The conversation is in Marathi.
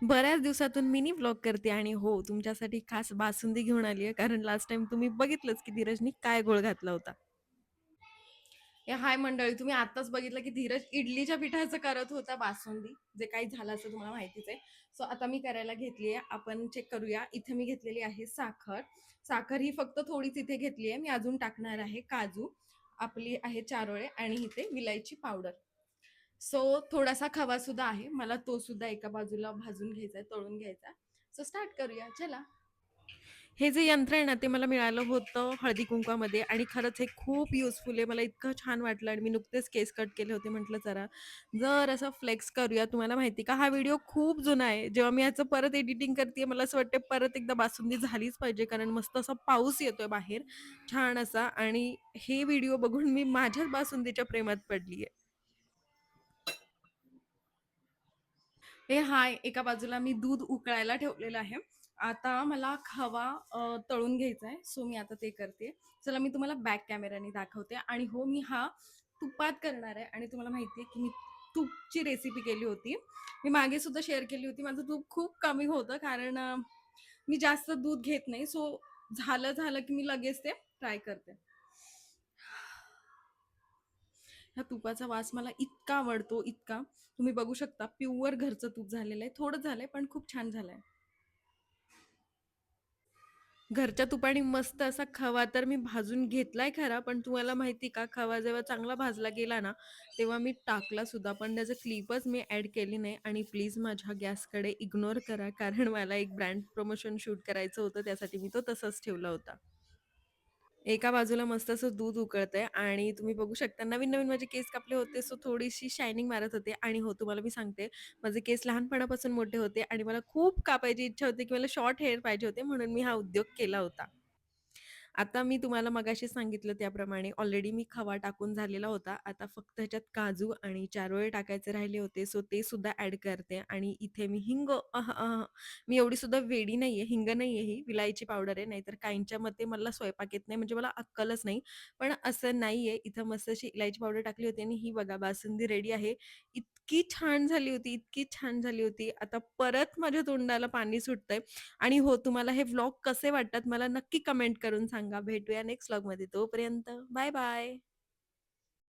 बऱ्याच दिवसातून मिनी व्लॉग करते आणि हो, तुमच्यासाठी खास बासुंदी घेऊन आली आहे. कारण लास्ट टाईम तुम्ही बघितलंच की धीरजनी काय घोळ घातला होता. हाय मंडळी, तुम्ही आत्ताच बघितलं की धीरज इडलीच्या पिठाचं करत होता बासुंदी, जे काही झालं असं तुम्हाला माहितीच आहे. सो आता मी करायला घेतली आहे. आपण चेक करूया. इथे मी घेतलेली आहे साखर. साखर ही फक्त थोडीच इथे घेतली आहे. मी अजून टाकणार आहे काजू, आपली आहे चारोळे आणि इथे विलायची पावडर. सो थोडासा खवा सुद्धा आहे. मला तो सुद्धा एका बाजूला भाजून घ्यायचा आहे, तळून घ्यायचा आहे. सो स्टार्ट करूया. चला. हे जे यंत्र आहे ना, ते मला मिळालं होतं हळदी-कुंकवामध्ये आणि खरंच हे खूप युजफुल आहे. मला इतकं छान वाटलं आणि मी नुकतेच केस कट केले होते. म्हटलं जरा असं फ्लेक्स करूया. तुम्हाला माहिती का, हा व्हिडिओ खूप जुना आहे. जेव्हा मी ह्याचं परत एडिटिंग करते, मला असं वाटतं परत एकदा बासुंदी झालीच पाहिजे, कारण मस्त असा पाऊस येतोय बाहेर, छान असा आणि हे व्हिडिओ बघून मी माझ्याच बासुंदीच्या प्रेमात पडली आहे. हाय, एका बाजूला मी दूध उकळायला ठेवलेलं आहे. आता मला खवा तळून घ्यायचा आहे. सो मी आता ते करते. चला मी तुम्हाला बॅक कॅमेराने दाखवते आणि हो, मी हा तुपात करणार आहे आणि तुम्हाला माहिती आहे की मी तूपची रेसिपी केली होती. मी मागे सुद्धा शेअर केली होती. माझं तूप खूप कमी होतं कारण मी जास्त दूध घेत नाही. सो झालं की मी लगेच ते ट्राय करते. ह्या तुपाचा वास मला इतका आवडतो, इतका. तुम्ही बघू शकता प्युअर घरचं तूप झालेलं आहे. थोडं झालंय पण खूप छान झालंय. घरच्या तुपाने मस्त असा खवा तर मी भाजून घेतलाय खरा, पण तुम्हाला माहिती का खवा जेव्हा चांगला भाजला गेला ना, तेव्हा मी टाकला सुद्धा. पण त्याचं क्लिपच मी ॲड केली नाही आणि प्लीज माझ्या गॅसकडे इग्नोर करा. कारण मला एक ब्रँड प्रमोशन शूट करायचं होतं, त्यासाठी मी तो तसाच ठेवला होता. एका बाजूला मस्त असं दूध उकळतंय आणि तुम्ही बघू शकता नवीन-नवीन माझे केस कापले होते, सो थोडीशी शायनिंग मारत होते आणि हो, तुम्हाला मी सांगते, माझे केस लहानपणापासून मोठे होते आणि मला खूप कापायची इच्छा होती, की मला शॉर्ट हेअर पाहिजे होते, म्हणून मी हा उद्योग केला होता. आता मी तुम्हाला मगाशी सांगितलं त्याप्रमाणे ऑलरेडी मी खवा टाकून झालेला होता. आता फक्त ह्याच्यात काजू आणि चारोळे टाकायचे राहिले होते. सो ते सुद्धा ॲड करते आणि इथे मी हिंग मी एवढी सुद्धा वेडी नाहीये, हिंग नाहीये ही, विलायची पावडर आहे. नाहीतर काहींच्या मते मला स्वयंपाक येत नाही, म्हणजे मला अक्कलच नाही. पण असं नाहीये. इथं मस्त अशी इलायची पावडर टाकली होती आणि ही बघा बासुंदी रेडी आहे. इतकी छान झाली होती, इतकी छान झाली होती. आता परत माझ्या तोंडाला पाणी सुटतंय. आणि हो, तुम्हाला हे व्लॉग कसे वाटतात मला नक्की कमेंट करून सांगा. भेटूया नेक्स्ट व्लॉगमध्ये. तोपर्यंत बाय बाय.